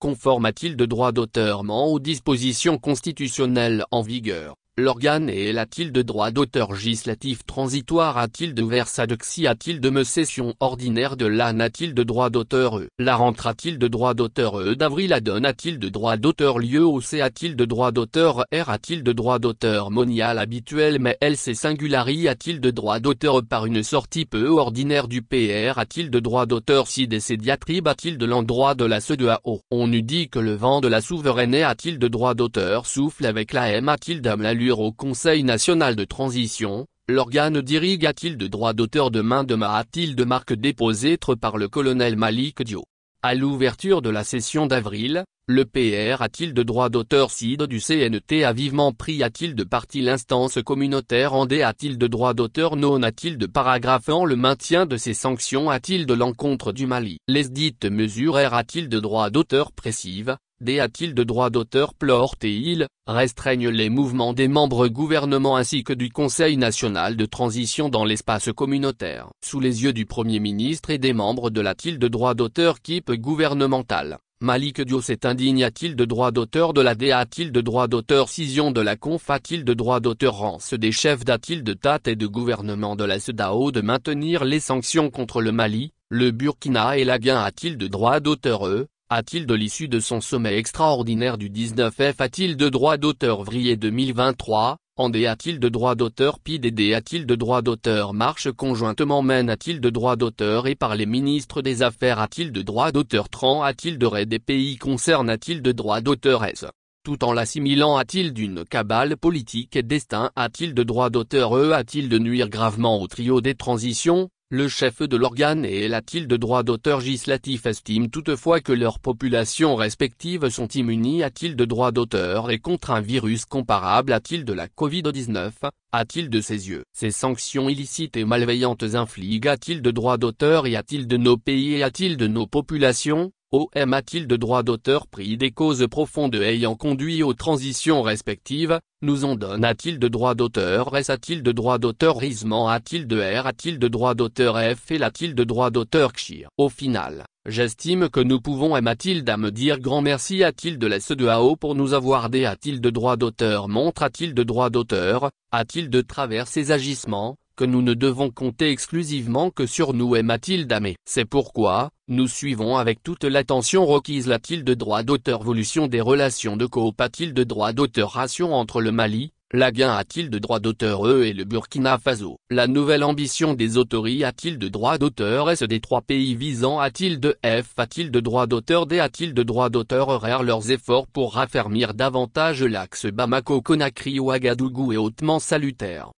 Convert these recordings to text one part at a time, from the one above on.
conforme a-t-il de droit d'auteur aux dispositions constitutionnelles en vigueur. L'organe a-t-il de droit d'auteur législatif transitoire a-t-il de versadoxie a-t-il de session ordinaire de l'AN a-t-il de droit d'auteur La rentre a-t-il de droit d'auteur d'avril la donne a-t-il de droit d'auteur lieu au C a-t-il de droit d'auteur R a-t-il de droit d'auteur monial habituel mais LC singulari a-t-il de droit d'auteur par une sortie peu ordinaire du PR a-t-il de droit d'auteur si décès diatribe a-t-il de l'endroit de la CEDEAO On eût dit que le vent de la souveraineté a-t-il de droit d'auteur souffle avec la M a-t-il d'âme l'allure au Conseil national de transition, l'organe dirigue a-t-il de droit d'auteur de main de ma a-t-il de marque déposée par le colonel Malik Diop. À l'ouverture de la session d'avril, le PR a-t-il de droit d'auteur CID du CNT a vivement pris a-t-il de partie l'instance communautaire en D a-t-il de droit d'auteur non a-t-il de paragraphe en le maintien de ces sanctions a-t-il de l'encontre du Mali Les dites mesures R a-t-il de droit d'auteur précive D a-t-il de droit d'auteur plorte et il restreignent les mouvements des membres gouvernement ainsi que du Conseil national de transition dans l'espace communautaire. Sous les yeux du Premier ministre et des membres de la-t-il de droit d'auteur équipe gouvernementale, Malik Diop s'est indigne a-t-il de droit d'auteur de la D a-t-il de droit d'auteur scission de la conf a-t-il de droit d'auteur rance des chefs d'a-t-il de TAT et de gouvernement de la CEDEAO de maintenir les sanctions contre le Mali, le Burkina et la Guinée a-t-il de droit d'auteur a-t-il de l'issue de son sommet extraordinaire du 19 F a-t-il de droit d'auteur vrillé 2023, en D a-t-il de droit d'auteur PIDD a-t-il de droit d'auteur marche conjointement mène a-t-il de droit d'auteur et par les ministres des Affaires a-t-il de droit d'auteur Tran a-t-il de raid des pays concerne a-t-il de droit d'auteur S tout en l'assimilant a-t-il d'une cabale politique et destin a-t-il de droit d'auteur a-t-il de nuire gravement au trio des transitions Le chef de l'organe a-t-il de droit d'auteur législatif estime toutefois que leurs populations respectives sont immunies a-t-il de droit d'auteur et contre un virus comparable a-t-il de la Covid-19, a-t-il de ses yeux ces sanctions illicites et malveillantes infligent a-t-il de droit d'auteur et a-t-il de nos pays et a-t-il de nos populations OM a-t-il de droit d'auteur pris des causes profondes ayant conduit aux transitions respectives, nous en donne a-t-il de droit d'auteur S a-t-il de droit d'auteur risement a-t-il de R a-t-il de droit d'auteur F et a-t-il de droit d'auteur XIR Au final, j'estime que nous pouvons a-t-il à me dire grand merci a-t-il de la CEDEAO pour nous avoir D a-t-il de droit d'auteur montre a-t-il de droit d'auteur, a-t-il de travers ses agissements que nous ne devons compter exclusivement que sur nous a-t-il mais c'est pourquoi, nous suivons avec toute l'attention requise a-t-il de droit d'auteur évolution des relations de coop a-t-il de droit d'auteur ration entre le Mali, la Guinée a-t-il de droit d'auteur et le Burkina Faso, la nouvelle ambition des autorités a-t-il de droit d'auteur S des trois pays visant a-t-il de F a-t-il de droit d'auteur D a-t-il de droit d'auteur R leurs efforts pour raffermir davantage l'axe Bamako-Conakry-Ouagadougou est hautement salutaire.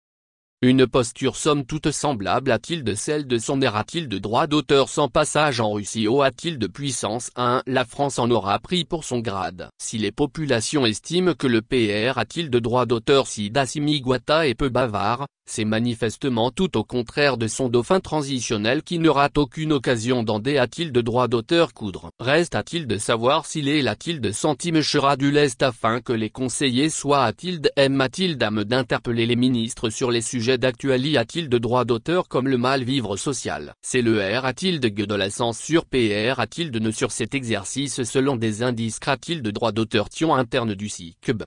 Une posture somme toute semblable a-t-il de celle de son air a-t-il de droit d'auteur sans passage en Russie a-t-il de puissance 1 La France en aura pris pour son grade. Si les populations estiment que le PR a-t-il de droit d'auteur si Assimi Goïta est peu bavard, c'est manifestement tout au contraire de son dauphin transitionnel qui ne rate aucune occasion d'en D a-t-il de droit d'auteur coudre. Reste a-t-il de savoir s'il est a-t-il de centime chera du lest afin que les conseillers soient a-t-il de M a-t-il d'âme d'interpeller les ministres sur les sujets d'actualité a-t-il de droit d'auteur comme le mal-vivre social. C'est le R a-t-il de la censure PR a-t-il de ne sur cet exercice selon des indices a-t-il de droit d'auteur tion interne du CICB.